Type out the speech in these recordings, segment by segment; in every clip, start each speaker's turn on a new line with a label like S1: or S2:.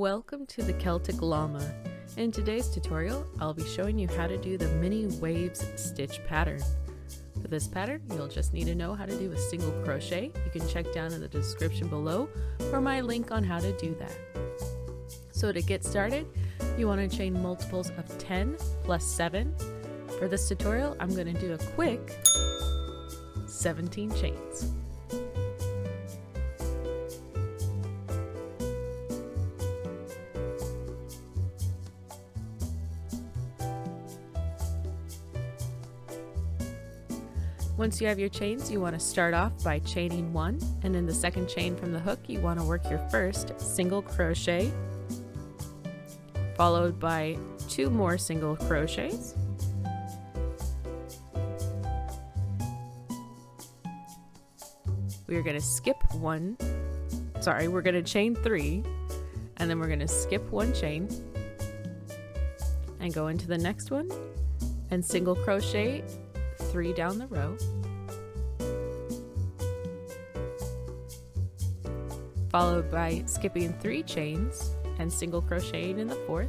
S1: Welcome to the Celtic Llama. In today's tutorial, I'll be showing you how to do the mini waves stitch pattern. For this pattern, you'll just need to know how to do a single crochet. You can check down in the description below for my link on how to do that. So to get started, you want to chain multiples of 10 plus 7. For this tutorial, I'm going to do a quick 17 chains. Once you have your chains, you want to start off by chaining 1, and in the second chain from the hook you want to work your first single crochet, followed by 2 more single crochets, we're going to chain 3, and then we're going to skip 1 chain and go into the next one and single crochet 3 down the row, followed by skipping 3 chains and single crocheting in the 4th,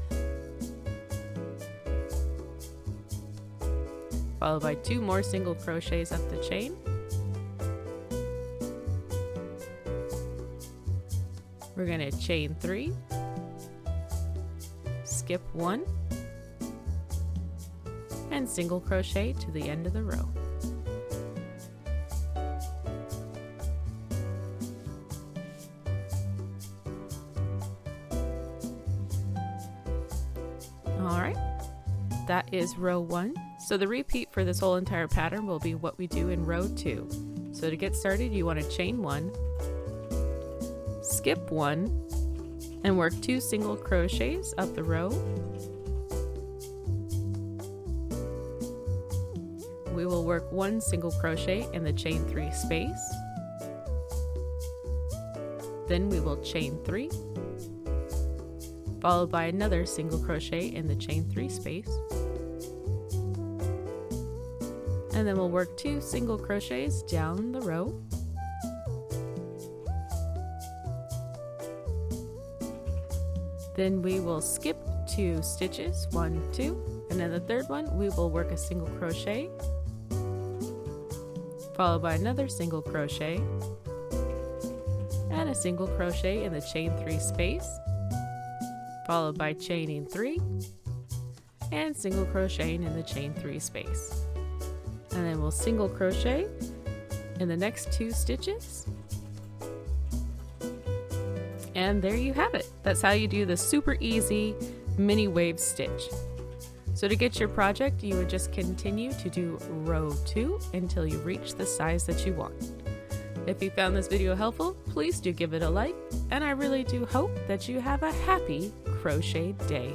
S1: followed by 2 more single crochets up the chain, we're going to chain 3, skip 1, and single crochet to the end of the row. Alright, that is row 1. So the repeat for this whole entire pattern will be what we do in row 2. So to get started, you want to chain 1, skip 1, and work 2 single crochets up the row. We will work 1 single crochet in the chain 3 space. Then we will chain 3, followed by another single crochet in the chain 3 space. And then we'll work 2 single crochets down the row. Then we will skip 2 stitches, 1, 2, and then the third one we will work a single crochet, followed by another single crochet and a single crochet in the chain 3 space, followed by chaining 3 and single crocheting in the chain 3 space. And then we'll single crochet in the next 2 stitches. And there you have it. That's how you do the super easy mini wave stitch. So to get your project, you would just continue to do row 2 until you reach the size that you want. If you found this video helpful, please do give it a like, and I really do hope that you have a happy crochet day.